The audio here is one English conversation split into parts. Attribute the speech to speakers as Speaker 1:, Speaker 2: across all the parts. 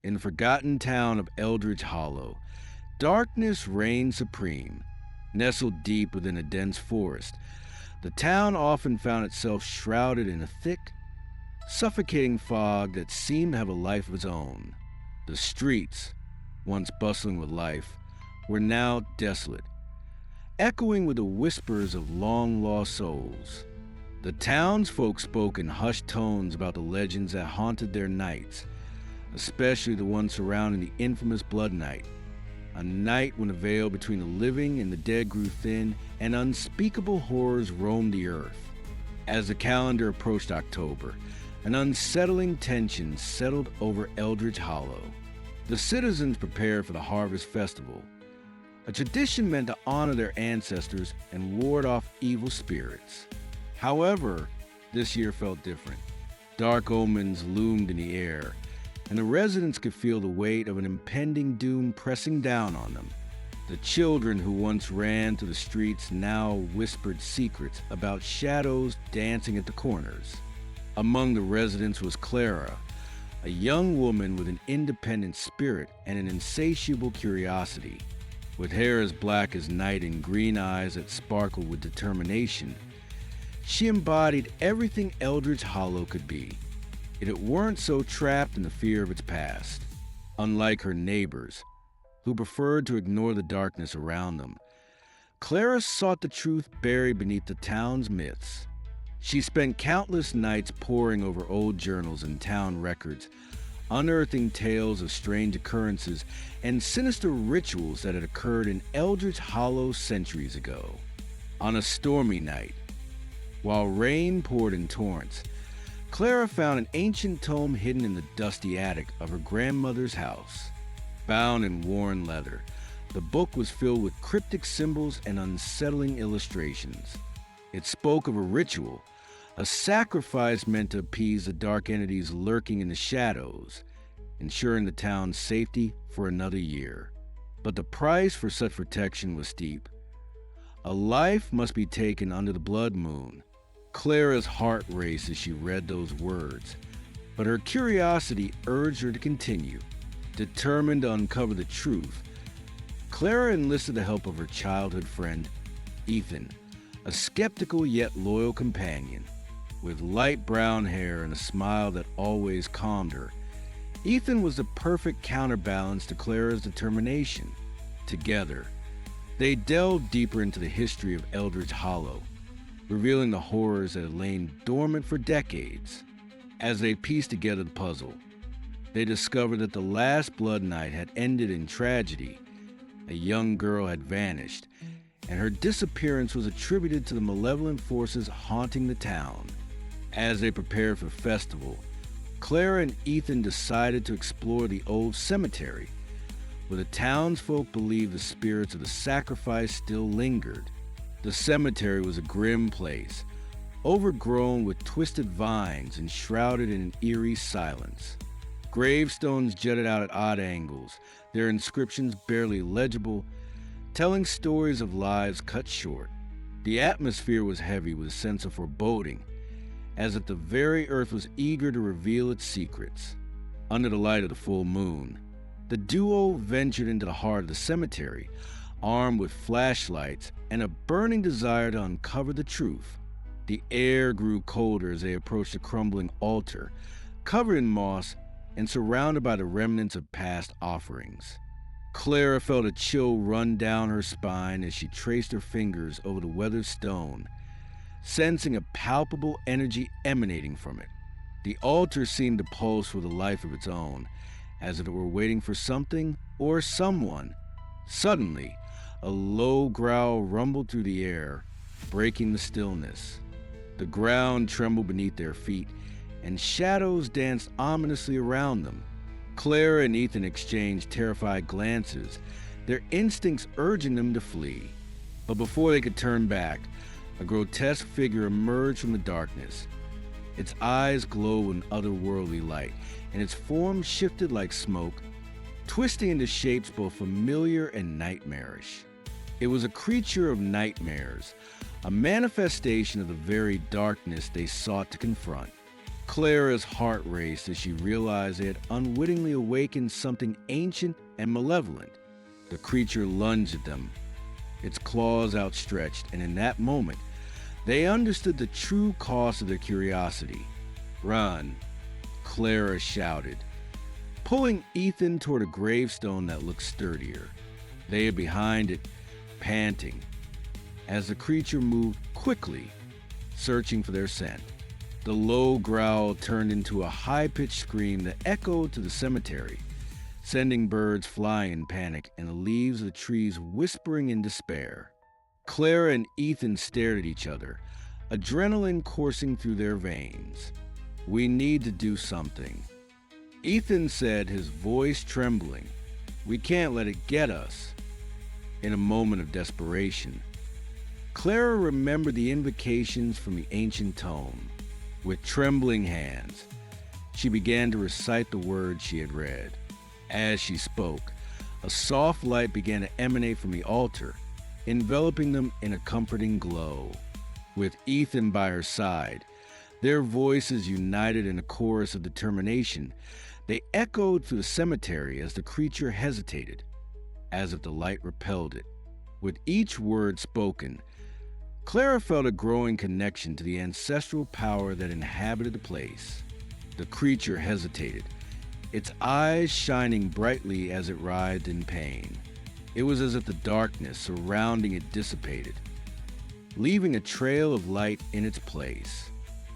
Speaker 1: In the forgotten town of Eldridge Hollow, darkness reigned supreme. Nestled deep within a dense forest, the town often found itself shrouded in a thick, suffocating fog that seemed to have a life of its own. The streets, once bustling with life, were now desolate, echoing with the whispers of long-lost souls. The townsfolk spoke in hushed tones about the legends that haunted their nights, especially the one surrounding the infamous Blood Night, a night when the veil between the living and the dead grew thin and unspeakable horrors roamed the earth. As the calendar approached October, an unsettling tension settled over Eldridge Hollow. The citizens prepared for the harvest festival, a tradition meant to honor their ancestors and ward off evil spirits. However, this year felt different. Dark omens loomed in the air, and the residents could feel the weight of an impending doom pressing down on them. The children who once ran through the streets now whispered secrets about shadows dancing at the corners. Among the residents was Clara, a young woman with an independent spirit and an insatiable curiosity. With hair as black as night and green eyes that sparkled with determination, she embodied everything Eldridge Hollow could be, if it weren't so trapped in the fear of its past. Unlike her neighbors, who preferred to ignore the darkness around them, Clara sought the truth buried beneath the town's myths. She spent countless nights poring over old journals and town records, unearthing tales of strange occurrences and sinister rituals that had occurred in Eldridge Hollow centuries ago. On a stormy night, while rain poured in torrents, Clara found an ancient tome hidden in the dusty attic of her grandmother's house. Bound in worn leather, the book was filled with cryptic symbols and unsettling illustrations. It spoke of a ritual, a sacrifice meant to appease the dark entities lurking in the shadows, ensuring the town's safety for another year. But the price for such protection was steep. A life must be taken under the blood moon. Clara's heart raced as she read those words, but her curiosity urged her to continue. Determined to uncover the truth, Clara enlisted the help of her childhood friend, Ethan, a skeptical yet loyal companion. With light brown hair and a smile that always calmed her, Ethan was the perfect counterbalance to Clara's determination. Together, they delved deeper into the history of Eldridge Hollow, revealing the horrors that had lain dormant for decades. As they pieced together the puzzle, they discovered that the last Blood Night had ended in tragedy. A young girl had vanished, and her disappearance was attributed to the malevolent forces haunting the town. As they prepared for the festival, Clara and Ethan decided to explore the old cemetery, where the townsfolk believed the spirits of the sacrifice still lingered. The cemetery was a grim place, overgrown with twisted vines and shrouded in an eerie silence. Gravestones jutted out at odd angles, their inscriptions barely legible, telling stories of lives cut short. The atmosphere was heavy with a sense of foreboding, as if the very earth was eager to reveal its secrets. Under the light of the full moon, the duo ventured into the heart of the cemetery, armed with flashlights and a burning desire to uncover the truth. The air grew colder as they approached the crumbling altar, covered in moss and surrounded by the remnants of past offerings. Clara felt a chill run down her spine as she traced her fingers over the weathered stone, sensing a palpable energy emanating from it. The altar seemed to pulse with a life of its own, as if it were waiting for something or someone. Suddenly, a low growl rumbled through the air, breaking the stillness. The ground trembled beneath their feet, and shadows danced ominously around them. Clara and Ethan exchanged terrified glances, their instincts urging them to flee. But before they could turn back, a grotesque figure emerged from the darkness. Its eyes glowed in otherworldly light, and its form shifted like smoke, twisting into shapes both familiar and nightmarish. It was a creature of nightmares, a manifestation of the very darkness they sought to confront. Clara's heart raced as she realized they had unwittingly awakened something ancient and malevolent. The creature lunged at them, its claws outstretched, and in that moment, they understood the true cost of their curiosity. "Run," Clara shouted, pulling Ethan toward a gravestone that looked sturdier. They hid behind it, panting, as the creature moved quickly, searching for their scent. The low growl turned into a high-pitched scream that echoed to the cemetery, sending birds flying in panic and the leaves of the trees whispering in despair. Clara and Ethan stared at each other, adrenaline coursing through their veins. "We need to do something," Ethan said, his voice trembling. "We can't let it get us." In a moment of desperation, Clara remembered the invocations from the ancient tome. With trembling hands, she began to recite the words she had read. As she spoke, a soft light began to emanate from the altar, enveloping them in a comforting glow. With Ethan by her side, their voices united in a chorus of determination. They echoed through the cemetery as the creature hesitated, as if the light repelled it. With each word spoken, Clara felt a growing connection to the ancestral power that inhabited the place. The creature hesitated, its eyes shining brightly as it writhed in pain. It was as if the darkness surrounding it dissipated, leaving a trail of light in its place.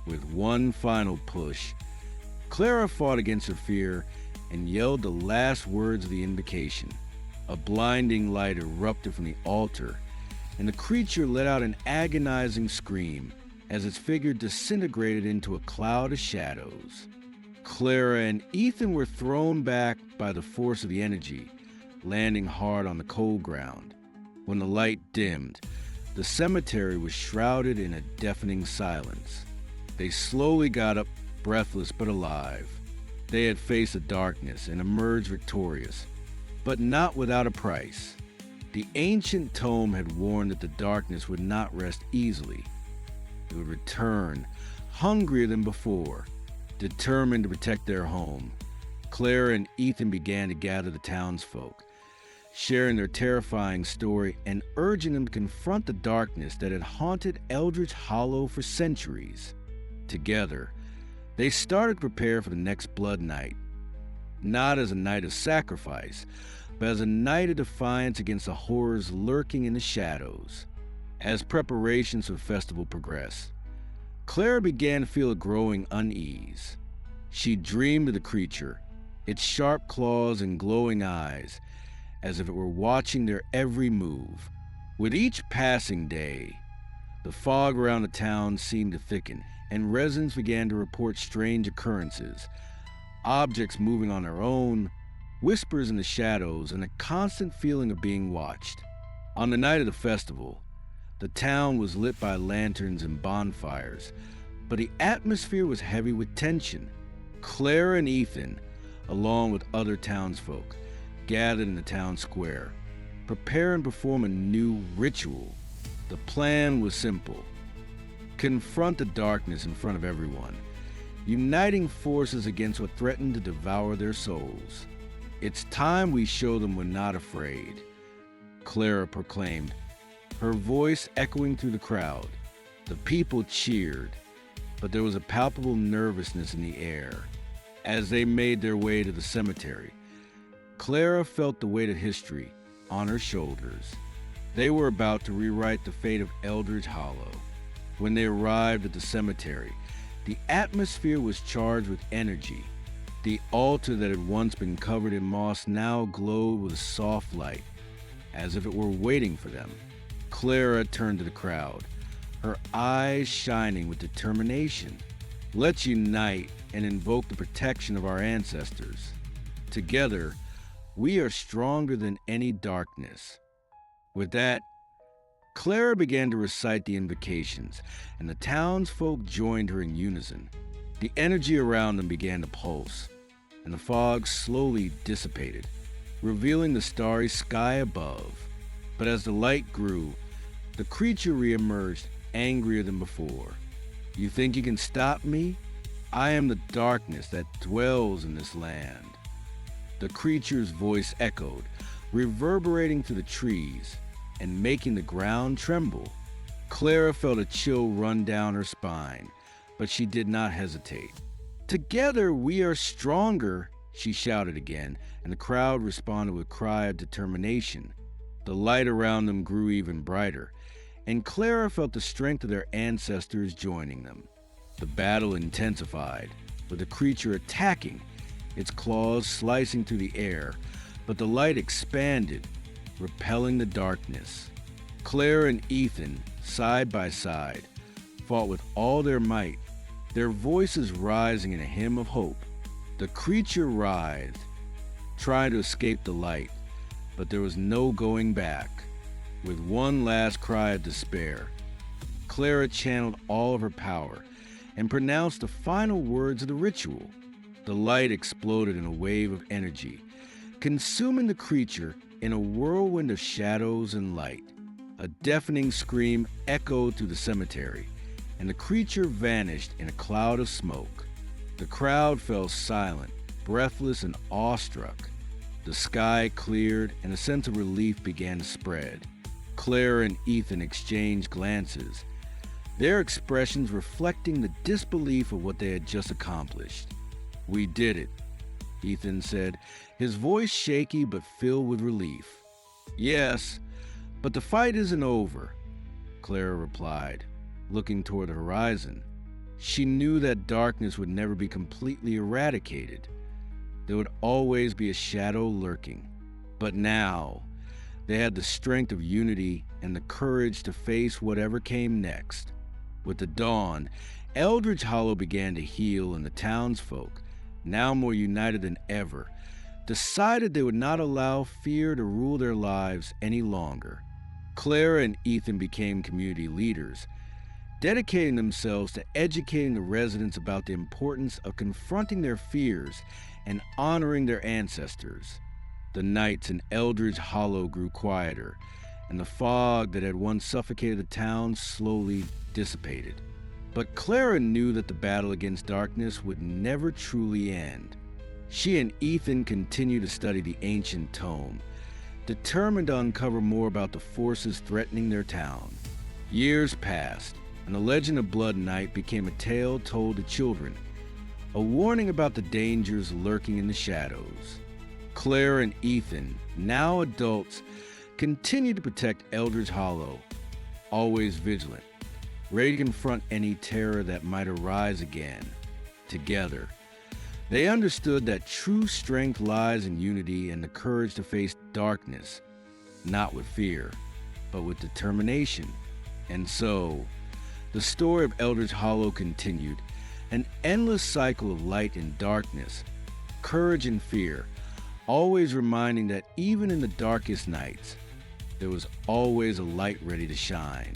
Speaker 1: With one final push, Clara fought against her fear and yelled the last words of the invocation. A blinding light erupted from the altar, and the creature let out an agonizing scream as its figure disintegrated into a cloud of shadows. Clara and Ethan were thrown back by the force of the energy, landing hard on the cold ground. When the light dimmed, the cemetery was shrouded in a deafening silence. They slowly got up, breathless but alive. They had faced the darkness and emerged victorious, but not without a price. The ancient tome had warned that the darkness would not rest easily. It would return, hungrier than before, determined to protect their home. Clara and Ethan began to gather the townsfolk, sharing their terrifying story and urging them to confront the darkness that had haunted Eldridge Hollow for centuries. Together, they started to prepare for the next Blood Night, not as a night of sacrifice, but as a night of defiance against the horrors lurking in the shadows. As preparations for the festival progressed, Clara began to feel a growing unease. She dreamed of the creature, its sharp claws and glowing eyes, as if it were watching their every move. With each passing day, the fog around the town seemed to thicken, and residents began to report strange occurrences, objects moving on their own, whispers in the shadows, and a constant feeling of being watched. On the night of the festival, the town was lit by lanterns and bonfires, but the atmosphere was heavy with tension. Clara and Ethan, along with other townsfolk, gathered in the town square, prepare and perform a new ritual. The plan was simple: confront the darkness in front of everyone, uniting forces against what threatened to devour their souls. "It's time we show them we're not afraid," Clara proclaimed, her voice echoing through the crowd. The people cheered, but there was a palpable nervousness in the air. As they made their way to the cemetery, Clara felt the weight of history on her shoulders. They were about to rewrite the fate of Eldridge Hollow. When they arrived at the cemetery, the atmosphere was charged with energy. The altar that had once been covered in moss now glowed with a soft light, as if it were waiting for them. Clara turned to the crowd, her eyes shining with determination. "Let's unite and invoke the protection of our ancestors. Together, we are stronger than any darkness." With that, Clara began to recite the invocations, and the townsfolk joined her in unison. The energy around them began to pulse, and the fog slowly dissipated, revealing the starry sky above. But as the light grew, the creature reemerged, angrier than before. "You think you can stop me?" I am the darkness that dwells in this land. The creature's voice echoed, reverberating through the trees and making the ground tremble. Clara felt a chill run down her spine, but she did not hesitate. "Together we are stronger," she shouted again, and the crowd responded with a cry of determination. The light around them grew even brighter, and Clara felt the strength of their ancestors joining them. The battle intensified, with the creature attacking, its claws slicing through the air, but the light expanded, repelling the darkness. Clara and Ethan, side by side, fought with all their might, their voices rising in a hymn of hope. The creature writhed, trying to escape the light, but there was no going back. With one last cry of despair, Clara channeled all of her power and pronounced the final words of the ritual. The light exploded in a wave of energy, consuming the creature in a whirlwind of shadows and light. A deafening scream echoed through the cemetery, and the creature vanished in a cloud of smoke. The crowd fell silent, breathless and awestruck. The sky cleared, and a sense of relief began to spread. Clara and Ethan exchanged glances, their expressions reflecting the disbelief of what they had just accomplished. "We did it," Ethan said, his voice shaky but filled with relief. "Yes, but the fight isn't over," Clara replied, looking toward the horizon. She knew that darkness would never be completely eradicated. There would always be a shadow lurking. But now, they had the strength of unity and the courage to face whatever came next. With the dawn, Eldridge Hollow began to heal, and the townsfolk, now more united than ever, decided they would not allow fear to rule their lives any longer. Clara and Ethan became community leaders, dedicating themselves to educating the residents about the importance of confronting their fears and honoring their ancestors. The nights in Eldridge Hollow grew quieter, and the fog that had once suffocated the town slowly dissipated. But Clara knew that the battle against darkness would never truly end. She and Ethan continued to study the ancient tome, determined to uncover more about the forces threatening their town. Years passed, and the legend of Blood Night became a tale told to children, a warning about the dangers lurking in the shadows. Clara and Ethan, now adults, continued to protect Eldridge Hollow, always vigilant, ready to confront any terror that might arise again. Together, they understood that true strength lies in unity and the courage to face darkness, not with fear, but with determination. And so, the story of Eldridge Hollow continued, an endless cycle of light and darkness, courage and fear, always reminding that even in the darkest nights, there was always a light ready to shine.